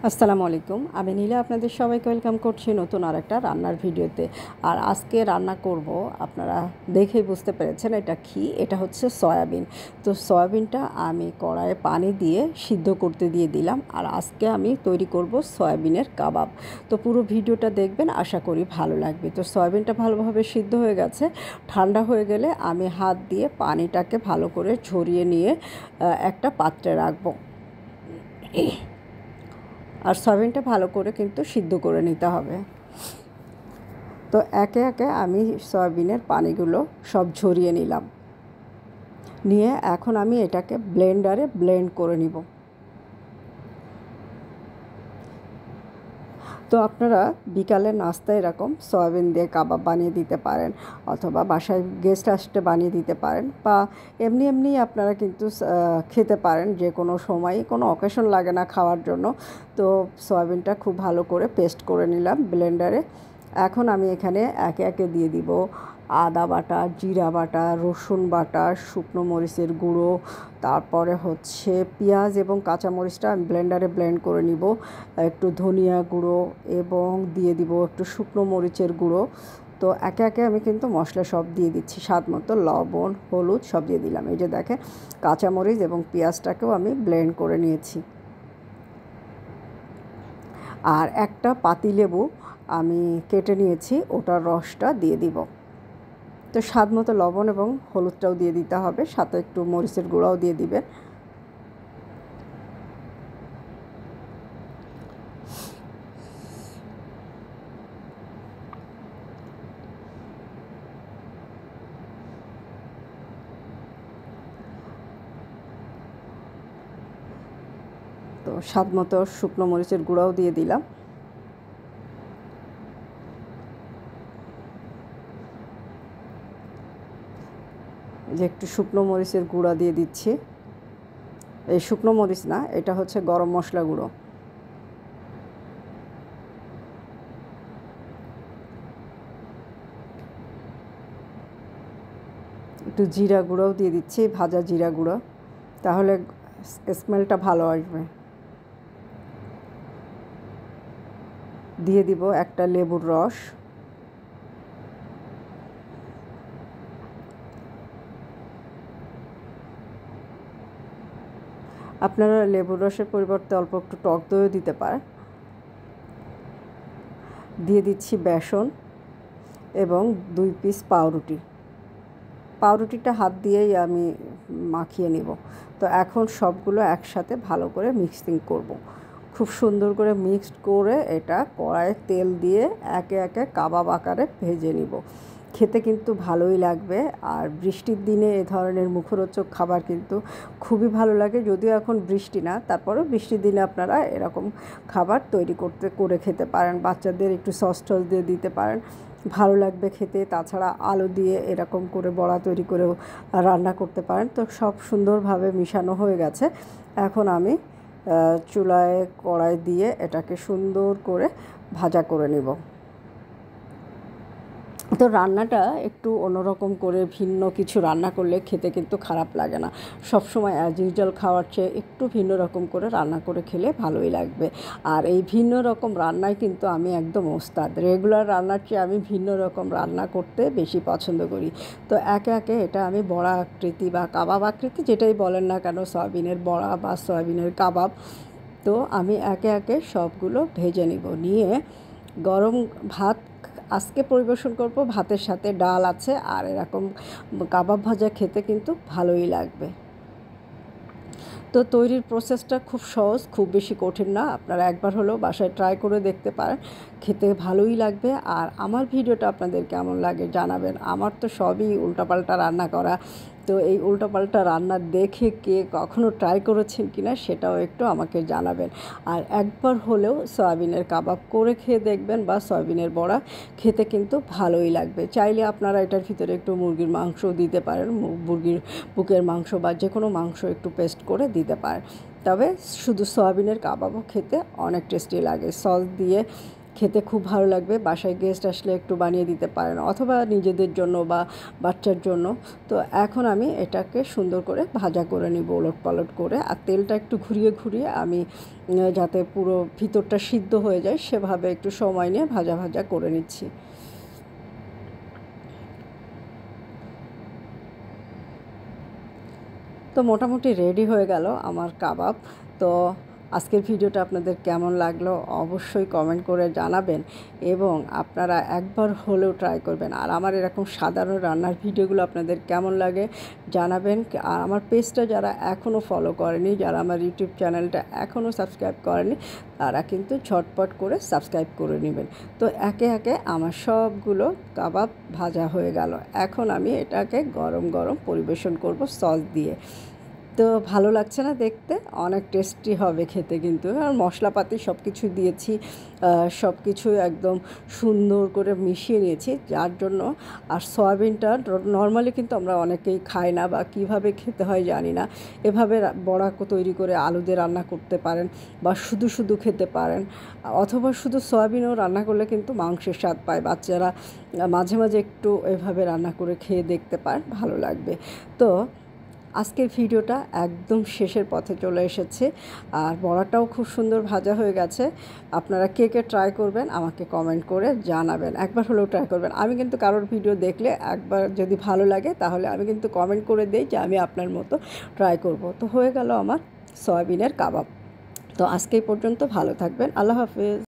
আসসালামু আলাইকুম। আমি নীলা আপনাদের সবাইকে ওয়েলকাম করছি নতুন আরেকটা রান্নার ভিডিওতে। আর আজকে রান্না করব, আপনারা দেখেই বুঝতে পেরেছেন এটা কি। এটা হচ্ছে সয়াবিন। তো সয়াবিনটা আমি কড়াইয়ে পানি দিয়ে সিদ্ধ করতে দিয়ে দিলাম। আর আজকে আমি তৈরি করব সয়াবিনের কাবাব। তো পুরো ভিডিওটা দেখবেন, আশা করি ভালো লাগবে। তো সয়াবিনটা ভালোভাবে সিদ্ধ হয়ে গেছে। ঠান্ডা হয়ে গেলে আমি হাত দিয়ে পানিটাকে ভালো করে ঝরিয়ে নিয়ে একটা পাত্রে রাখবো। আর সয়াবিনটা ভালো করে কিন্তু সিদ্ধ করে নিতে হবে। তো একে একে আমি সয়াবিনের পানিগুলো সব ঝরিয়ে নিলাম। নিয়ে এখন আমি এটাকে ব্লেন্ডারে ব্লেন্ড করে নিব। তো আপনারা বিকালে নাস্তায় এরকম সয়াবিন দিয়ে কাবাব বানিয়ে দিতে পারেন, অথবা বাসায় গেস্ট আসতে বানিয়ে দিতে পারেন, বা এমনি এমনি আপনারা কিন্তু খেতে পারেন। যে কোনো সময় কোনো অকেশন লাগে না খাওয়ার জন্য। তো সয়াবিনটা খুব ভালো করে পেস্ট করে নিলাম ব্লেন্ডারে। এখন আমি এখানে একে একে দিয়ে দিব আদা বাটা, জিরা বাটা, রসুন বাটা, শুকনো মরিচের গুঁড়ো, তারপরে হচ্ছে পেঁয়াজ এবং কাঁচামরিচটা আমি ব্লেন্ডারে ব্লেন্ড করে নিব, একটু ধনিয়া গুঁড়ো, এবং দিয়ে দিব একটু শুকনো মরিচের গুঁড়ো। তো একে একে আমি কিন্তু মশলা সব দিয়ে দিচ্ছি, স্বাদ মতো লবণ, হলুদ সব দিয়ে দিলাম। এই যে দেখেন, কাঁচামরিচ এবং পেঁয়াজটাকেও আমি ব্লেন্ড করে নিয়েছি। আর একটা পাতিলেবু আমি কেটে নিয়েছি, ওটার রসটা দিয়ে দিব। তো স্বাদ মতো লবণ এবং হলুদটাও দিয়ে দিতে হবে, সাথে একটু মরিচের গুঁড়াও দিয়ে দিবেন। তো স্বাদ মতো শুকনো মরিচের গুঁড়াও দিয়ে দিলাম। যে একটু শুকনো মরিচের গুঁড়া দিয়ে দিচ্ছি। এই শুকনো মরিচ না, এটা হচ্ছে গরম মশলা গুঁড়ো। একটু জিরা গুঁড়োও দিয়ে দিচ্ছি, ভাজা জিরা গুঁড়ো, তাহলে স্মেলটা ভালো আসবে। দিয়ে দিব একটা লেবুর রস। আপনারা লেবুর রসের পরিবর্তে অল্প একটু টক দইও দিতে পারেন। দিয়ে দিচ্ছি বেসন এবং 2 পিস পাউরুটি। পাউরুটিটা হাত দিয়েই আমি মাখিয়ে নেব। তো এখন সবগুলো একসাথে ভালো করে মিক্সিং করব। খুব সুন্দর করে মিক্সড করে এটা কড়াইয়ে তেল দিয়ে একে একে কাবাব আকারে ভেজে নিব। খেতে কিন্তু ভালোই লাগবে। আর বৃষ্টির দিনে এ ধরনের মুখরোচক খাবার কিন্তু খুবই ভালো লাগে। যদিও এখন বৃষ্টি না, তারপরেও বৃষ্টির দিনে আপনারা এরকম খাবার তৈরি করে খেতে পারেন। বাচ্চাদের একটু সস টস দিয়ে দিতে পারেন, ভালো লাগবে খেতে। তাছাড়া আলু দিয়ে এরকম করে বড়া তৈরি করেও রান্না করতে পারেন। তো সব সুন্দরভাবে মিশানো হয়ে গেছে। এখন আমি চুলায় কড়াই দিয়ে এটাকে সুন্দর করে ভাজা করে নেব। তো রান্নাটা একটু অন্যরকম করে ভিন্ন কিছু রান্না করলে খেতে কিন্তু খারাপ লাগে না। সবসময় অ্যাজ ইউজুয়াল খাওয়ার চেয়ে একটু ভিন্ন রকম করে রান্না করে খেলে ভালোই লাগবে। আর এই ভিন্ন রকম রান্নায় কিন্তু আমি একদম ওস্তাদ। রেগুলার রান্নার চেয়ে আমি ভিন্ন রকম রান্না করতে বেশি পছন্দ করি। তো একে একে এটা আমি বড়া আকৃতি বা কাবাব আকৃতি, যেটাই বলেন না কেন, সয়াবিনের বড়া বা সয়াবিনের কাবাব, তো আমি একে একে সবগুলো ভেজে নিব। নিয়ে গরম ভাত আজকে পরিবেশন করব, ভাতের সাথে ডাল আছে, আর এরকম কাবাব ভাজা খেতে কিন্তু ভালোই লাগবে। তো তৈরির প্রসেসটা খুব সহজ, খুব বেশি কঠিন না। আপনারা একবার হলেও বাসায় ট্রাই করে দেখতে পারেন, খেতে ভালোই লাগবে। আর আমার ভিডিওটা আপনাদের কেমন লাগে জানাবেন। আমার তো সবই উল্টাপাল্টা রান্না করা। তো এই উল্টাপাল্টা রান্না দেখে কে কখনও ট্রাই করেছেন কি না সেটাও একটু আমাকে জানাবেন। আর একবার হলেও সয়াবিনের কাবাব করে খেয়ে দেখবেন, বা সয়াবিনের বড়া, খেতে কিন্তু ভালোই লাগবে। চাইলে আপনারা এটার ভিতরে একটু মুরগির মাংসও দিতে পারেন, মুরগির বুকের মাংস বা যে কোনো মাংস একটু পেস্ট করে দিতে পারেন। তবে শুধু সয়াবিনের কাবাবও খেতে অনেক টেস্টি লাগে। সস দিয়ে খেতে খুব ভালো লাগবে। বাসায় গেস্ট আসলে একটু বানিয়ে দিতে পারেন, অথবা নিজেদের জন্য বা বাচ্চার জন্য। তো এখন আমি এটাকে সুন্দর করে ভাজা করে নিব, ওলট পালট করে। আর তেলটা একটু ঘুরিয়ে ঘুরিয়ে আমি যাতে পুরো ভিতরটা সিদ্ধ হয়ে যায় সেভাবে একটু সময় নিয়ে ভাজা ভাজা করে নিচ্ছি। তো মোটামুটি রেডি হয়ে গেল আমার কাবাব। তো আজকের ভিডিওটা আপনাদের কেমন লাগলো অবশ্যই কমেন্ট করে জানাবেন, এবং আপনারা একবার হলেও ট্রাই করবেন। আর আমার এরকম সাধারণ রান্নার ভিডিওগুলো আপনাদের কেমন লাগে জানাবেন। আর আমার পেজটা যারা এখনও ফলো করেনি, যারা আমার ইউটিউব চ্যানেলটা এখনও সাবস্ক্রাইব করেনি, তারা কিন্তু ঝটপট করে সাবস্ক্রাইব করে নেবেন। তো একে একে আমার সবগুলো কাবাব ভাজা হয়ে গেল। এখন আমি এটাকে গরম গরম পরিবেশন করব সস দিয়ে। তো ভালো লাগছে না দেখতে? অনেক টেস্টি হবে খেতে কিন্তু। আর মশলাপাতি সব কিছু দিয়েছি, সব কিছু একদম সুন্দর করে মিশিয়ে নিয়েছি, যার জন্য। আর সয়াবিনটা নর্মালি কিন্তু আমরা অনেকেই খাই না, বা কিভাবে খেতে হয় জানি না। এভাবে বড়া তৈরি করে আলু দিয়ে রান্না করতে পারেন, বা শুধু শুধু খেতে পারেন, অথবা শুধু সয়াবিনও রান্না করলে কিন্তু মাংসের স্বাদ পায়। বাচ্চারা মাঝে মাঝে একটু এভাবে রান্না করে খেয়ে দেখতে পারেন, ভালো লাগবে। তো আজকের ভিডিওটা একদম শেষের পথে চলে এসেছে, আর বড়াটাও খুব সুন্দর ভাজা হয়ে গেছে। আপনারা কে কে ট্রাই করবেন আমাকে কমেন্ট করে জানাবেন, একবার হলেও ট্রাই করবেন। আমি কিন্তু কারোর ভিডিও দেখলে একবার যদি ভালো লাগে তাহলে আমি কিন্তু কমেন্ট করে দেই যে আমি আপনার মতো ট্রাই করব। তো হয়ে গেল আমার সয়াবিনের কাবাব। তো আজকে এই পর্যন্ত, ভালো থাকবেন, আল্লাহ হাফেজ।